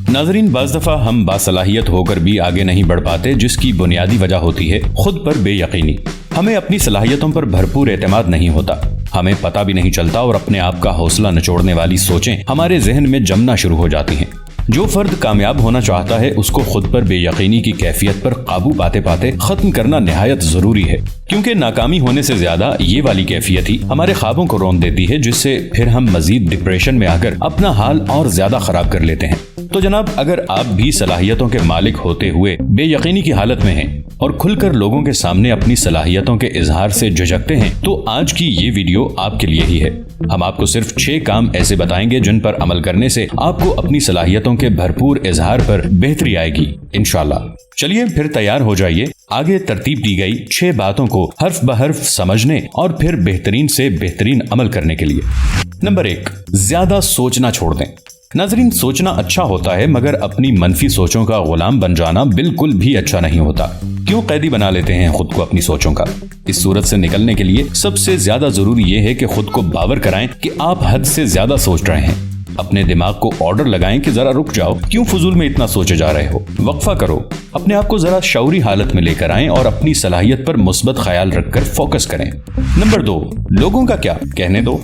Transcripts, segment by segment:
नाज़रीन, बाज़ दफ़ा हम बासलाहियत होकर भी आगे नहीं बढ़ पाते, जिसकी बुनियादी वजह होती है खुद पर बेयकीनी। हमें अपनी सलाहियतों पर भरपूर एतमाद नहीं होता, हमें पता भी नहीं चलता और अपने आप का हौसला निचोड़ने वाली सोचें हमारे जहन में जमना शुरू हो जाती हैं। जो फर्द कामयाब होना चाहता है उसको खुद पर बेयकीनी की कैफियत पर काबू पाते पाते खत्म करना निहायत जरूरी है, क्योंकि नाकामी होने से ज्यादा ये वाली कैफियत ही हमारे ख्वाबों को रौंद देती है, जिससे फिर हम मजीद डिप्रेशन में आकर अपना हाल और ज्यादा खराब कर लेते हैं। तो जनाब, अगर आप भी सलाहियतों के मालिक होते हुए बेयकीनी की हालत में हैं और खुलकर लोगों के सामने अपनी सलाहियतों के इजहार से झिझकते हैं, तो आज की ये वीडियो आपके लिए ही है। हम आपको सिर्फ 6 काम ऐसे बताएंगे जिन पर अमल करने से आपको अपनी सलाहियतों के भरपूर इजहार पर बेहतरी आएगी इंशाल्लाह। चलिए फिर तैयार हो जाइए। आगे तरतीब दी गई 6 बातों को हर्फ बहर्फ समझने और फिर बेहतरीन से बेहतरीन अमल करने के लिए। नंबर 1, ज्यादा सोचना छोड़ दें। नाज़रीन, सोचना अच्छा होता है, मगर अपनी मनफी सोचों का गुलाम बन जाना बिल्कुल भी अच्छा नहीं होता। क्यों कैदी बना लेते हैं खुद को अपनी सोचों का? इस सूरत से निकलने के लिए सबसे ज्यादा जरूरी ये है कि खुद को बावर कराएं कि आप हद से ज्यादा सोच रहे हैं। अपने दिमाग को ऑर्डर लगाएं कि जरा रुक जाओ, क्यों फजूल में इतना सोचे जा रहे हो, वक्फा करो। अपने आप को जरा शऊरी हालत में लेकर आएं और अपनी सलाहियत पर मुस्बत ख्याल रखकर फोकस करें। नंबर 2, लोगों का क्या कहने दो।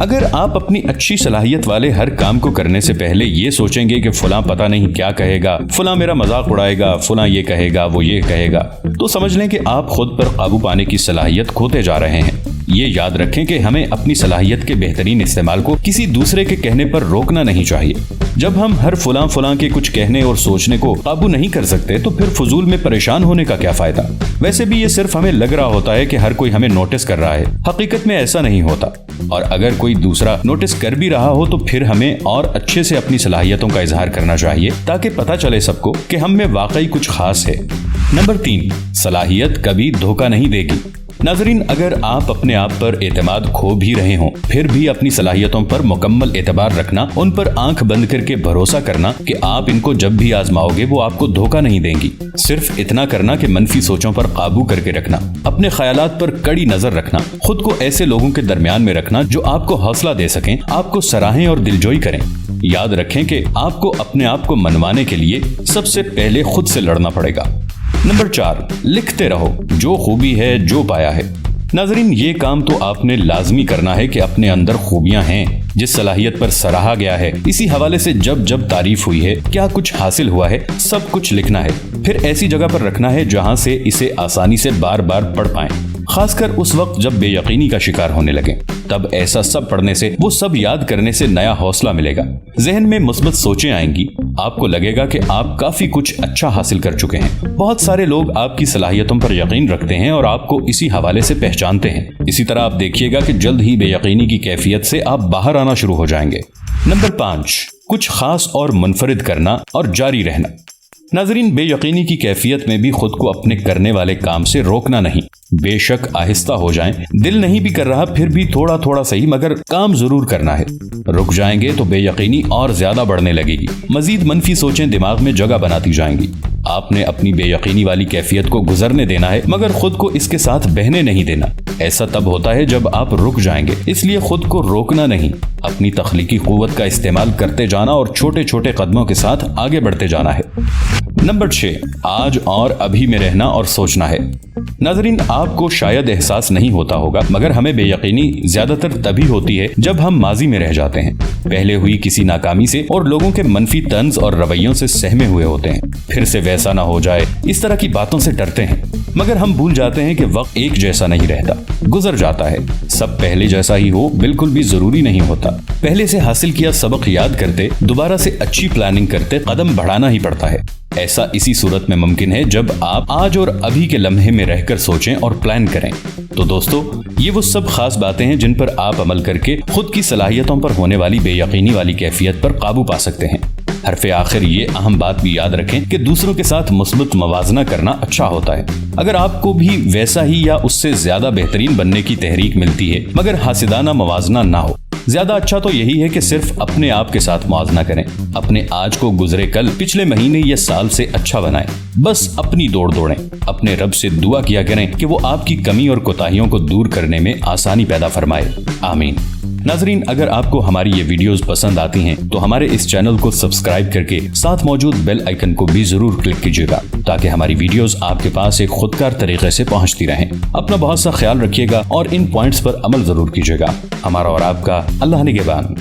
अगर आप अपनी अच्छी सलाहियत वाले हर काम को करने से पहले ये सोचेंगे कि फलां पता नहीं क्या कहेगा, फलां मेरा मजाक उड़ाएगा, फलां ये कहेगा, वो ये कहेगा, तो समझ लें कि आप खुद पर काबू पाने की सलाहियत खोते जा रहे हैं। ये याद रखें कि हमें अपनी सलाहियत के बेहतरीन इस्तेमाल को किसी दूसरे के कहने पर रोकना नहीं चाहिए। जब हम हर फलां के कुछ कहने और सोचने को काबू नहीं कर सकते, तो फिर फजूल में परेशान होने का क्या फायदा। वैसे भी ये सिर्फ हमें लग रहा होता है कि हर कोई हमें नोटिस कर रहा है, हकीकत में ऐसा नहीं होता। और अगर कोई दूसरा नोटिस कर भी रहा हो तो फिर हमें और अच्छे से अपनी सलाहियतों का इजहार करना चाहिए, ताकि पता चले सबको कि हम में वाकई कुछ खास है। नंबर 3, सलाहियत कभी धोखा नहीं देगी। नाज़रीन, अगर आप अपने आप पर एतमाद खो भी रहे हों, फिर भी अपनी सलाहियतों पर मुकम्मल एतबार रखना, उन पर आंख बंद करके भरोसा करना कि आप इनको जब भी आजमाओगे वो आपको धोखा नहीं देंगी। सिर्फ इतना करना कि मनफी सोचों पर काबू करके रखना, अपने ख्यालात पर कड़ी नजर रखना, खुद को ऐसे लोगों के दरमियान में रखना जो आपको हौसला दे सकें, आपको सराहें और दिलजोई करें। याद रखें कि आपको अपने आप को मनवाने के लिए सबसे पहले खुद से लड़ना पड़ेगा। नंबर 4, लिखते रहो जो खूबी है, जो पाया है। नाज़रीन, ये काम तो आपने लाजमी करना है कि अपने अंदर खूबियां हैं, जिस सलाहियत पर सराहा गया है, इसी हवाले से जब जब तारीफ हुई है, क्या कुछ हासिल हुआ है, सब कुछ लिखना है। फिर ऐसी जगह पर रखना है जहां से इसे आसानी से बार बार पढ़ पाएं, खासकर उस वक्त जब बेयकीनी का शिकार होने लगे। तब ऐसा सब पढ़ने से, वो सब याद करने से नया हौसला मिलेगा, जहन में मुस्बत सोचें आएंगी, आपको लगेगा कि आप काफी कुछ अच्छा हासिल कर चुके हैं। बहुत सारे लोग आपकी सलाहियतों पर यकीन रखते हैं और आपको इसी हवाले से पहचानते हैं। इसी तरह आप देखिएगा कि जल्द ही बेयकीनी की कैफियत से आप बाहर आना शुरू हो जाएंगे। नंबर 5, कुछ खास और मुनफरिद करना और जारी रहना। नाज़रीन, बेयकीनी की कैफियत में भी खुद को अपने करने वाले काम से रोकना नहीं। बेशक आहिस्ता हो जाएं, दिल नहीं भी कर रहा फिर भी थोड़ा थोड़ा सही, मगर काम जरूर करना है। रुक जाएंगे तो बेयकीनी और ज्यादा बढ़ने लगेगी, मजीद मनफी सोचें दिमाग में जगह बनाती जाएंगी। आपने अपनी बेयकीनी वाली कैफियत को गुजरने देना है, मगर खुद को इसके साथ बहने नहीं देना। ऐसा तब होता है जब आप रुक जाएंगे, इसलिए खुद को रोकना नहीं, अपनी तख्लीकी कुव्वत का इस्तेमाल करते जाना और छोटे छोटे कदमों के साथ आगे बढ़ते जाना है। नंबर 6, आज और अभी में रहना और सोचना है। नाज़रीन, आपको शायद एहसास नहीं होता होगा, मगर हमें बेयकीनी ज्यादातर तभी होती है जब हम माजी में रह जाते हैं, पहले हुई किसी नाकामी से और लोगों के मनफी तंज और रवैयों से सहमे हुए होते हैं। फिर से वैसा ना हो जाए, इस तरह की बातों से डरते हैं, मगर हम भूल जाते हैं कि वक्त एक जैसा नहीं रहता, गुजर जाता है। सब पहले जैसा ही हो बिल्कुल भी जरूरी नहीं होता। पहले से हासिल किया सबक याद करते, दोबारा से अच्छी प्लानिंग करते कदम बढ़ाना ही पड़ता है। ऐसा इसी सूरत में मुमकिन है जब आप आज और अभी के लम्हे में रहकर सोचें और प्लान करें। तो दोस्तों, ये वो सब खास बातें हैं जिन पर आप अमल करके खुद की सलाहियतों पर होने वाली बेयकीनी वाली कैफियत पर काबू पा सकते हैं। हरफे आखिर ये अहम बात भी याद रखें कि दूसरों के साथ मुस्बत मवाजना करना अच्छा होता है। अगर आपको भी वैसा ही या उससे ज्यादा बेहतरीन बनने की तहरीक मिलती है, मगर हासिदाना मवाजना ना हो, ज्यादा अच्छा तो यही है कि सिर्फ अपने आप के साथ मुआवजा करें। अपने आज को गुजरे कल, पिछले महीने या साल से अच्छा बनाएं। बस अपनी दौड़ दौड़ें। अपने रब से दुआ किया करें कि वो आपकी कमी और कोताहियों को दूर करने में आसानी पैदा फरमाए। आमीन। नाजरीन, अगर आपको हमारी ये वीडियोस पसंद आती हैं तो हमारे इस चैनल को सब्सक्राइब करके साथ मौजूद बेल आइकन को भी जरूर क्लिक कीजिएगा ताकि हमारी वीडियोस आपके पास एक खुदकार तरीके से पहुंचती रहें। अपना बहुत सा ख्याल रखिएगा और इन पॉइंट्स पर अमल जरूर कीजिएगा। हमारा और आपका अल्लाह निगहबान।